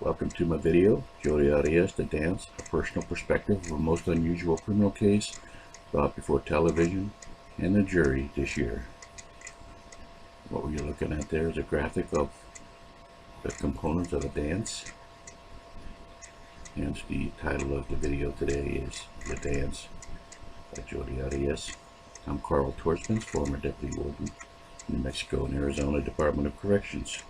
Welcome to my video, Jodi Arias, The Dance, a personal perspective of a most unusual criminal case brought before television and the jury this year. What we're looking at there is a graphic of the components of a dance. Hence the title of the video today is The Dance by Jodi Arias. I'm Toersbijns, former Deputy Warden, New Mexico and Arizona Department of Corrections.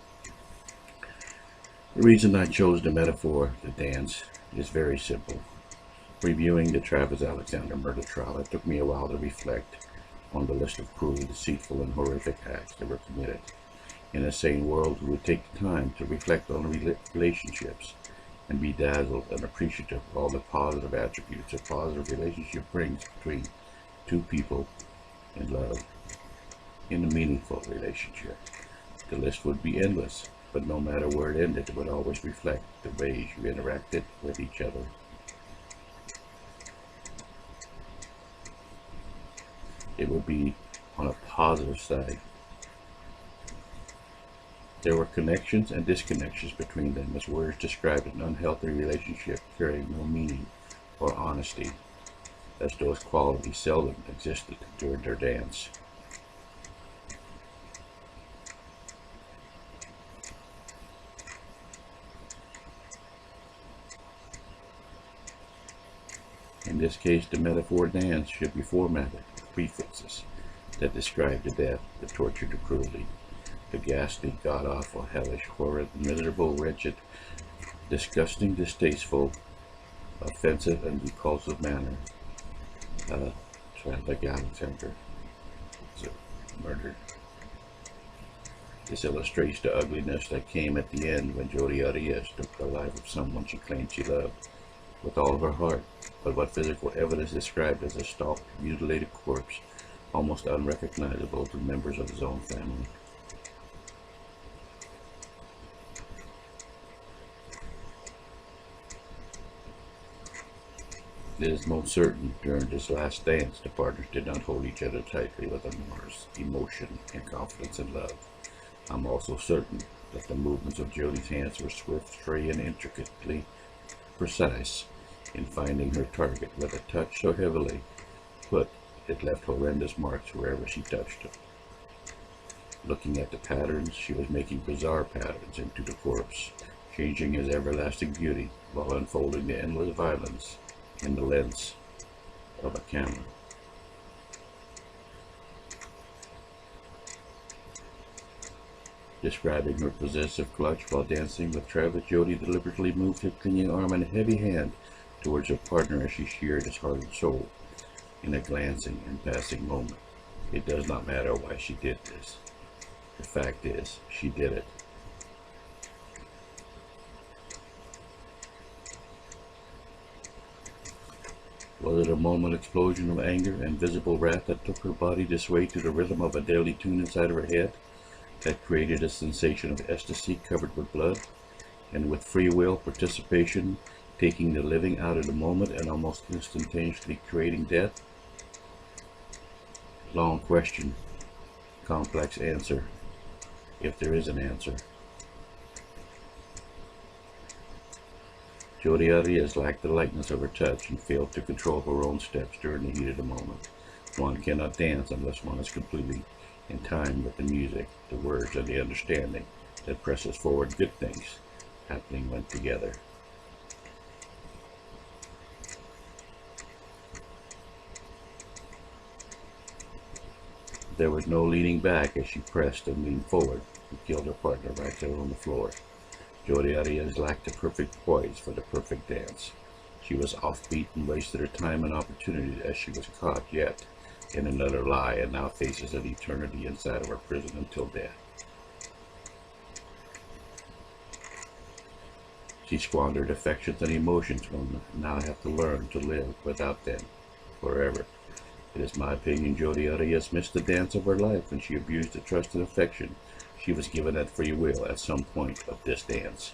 The reason I chose the metaphor, the dance, is very simple. Reviewing the Travis Alexander murder trial, it took me a while to reflect on the list of cruel, deceitful, and horrific acts that were committed. In a sane world, we would take the time to reflect on relationships and be dazzled and appreciative of all the positive attributes a positive relationship brings between two people in love. In a meaningful relationship, the list would be endless. But no matter where it ended, it would always reflect the ways you interacted with each other. It would be on a positive side. There were connections and disconnections between them, as words described an unhealthy relationship carrying no meaning or honesty, as those qualities seldom existed during their dance. In this case, the metaphor dance should be formatted with prefixes that describe the death, the torture, the cruelty, the ghastly, god-awful, hellish, horrid, miserable, wretched, disgusting, distasteful, offensive, and repulsive manner. Travis Alexander murdered. This illustrates the ugliness that came at the end when Jodi Arias took the life of someone she claimed she loved with all of her heart, but what physical evidence described as a stalked, mutilated corpse, almost unrecognizable to members of his own family. It is most certain during this last dance the partners did not hold each other tightly with remorse, emotion, and confidence in love. I'm also certain that the movements of Jodi's hands were swift, free, and intricately precise in finding her target with a touch so heavily put it left horrendous marks wherever she touched it. Looking at the patterns, she was making bizarre patterns into the corpse, changing his everlasting beauty while unfolding the endless violence in the lens of a camera. Describing her possessive clutch while dancing with Travis, Jodi deliberately moved her clinging arm and heavy hand towards her partner as she sheared his heart and soul in a glancing and passing moment. It does not matter why she did this. The fact is, she did it. Was it a moment explosion of anger and visible wrath that took her body to sway to the rhythm of a deadly tune inside of her head that created a sensation of ecstasy covered with blood, and with free will participation taking the living out of the moment and almost instantaneously creating death? Long question, complex answer, if there is an answer. Jodi Arias lacked the lightness of her touch and failed to control her own steps during the heat of the moment. One cannot dance unless one is completely in time with the music, the words, and the understanding that presses forward good things happening when together. There was no leaning back as she pressed and leaned forward and killed her partner right there on the floor. Jodi Arias lacked the perfect poise for the perfect dance. She was offbeat and wasted her time and opportunity as she was caught yet in another lie and now faces an eternity inside of her prison until death. She squandered affections and emotions and will now have to learn to live without them forever. It is my opinion Jodi Arias missed the dance of her life when she abused the trust and affection she was given at free will at some point of this dance.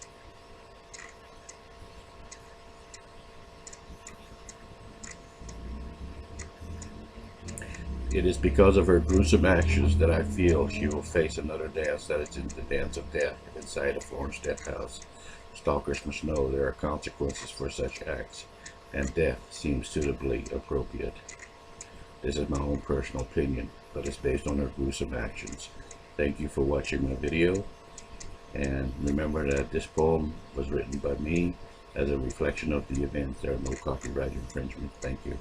It is because of her gruesome actions that I feel she will face another dance that is in the dance of death inside a Florence death house. Stalkers must know there are consequences for such acts, and death seems suitably appropriate. This is my own personal opinion, but it's based on her gruesome actions. Thank you for watching my video, and remember that this poem was written by me as a reflection of the events. There are no copyright infringements. Thank you.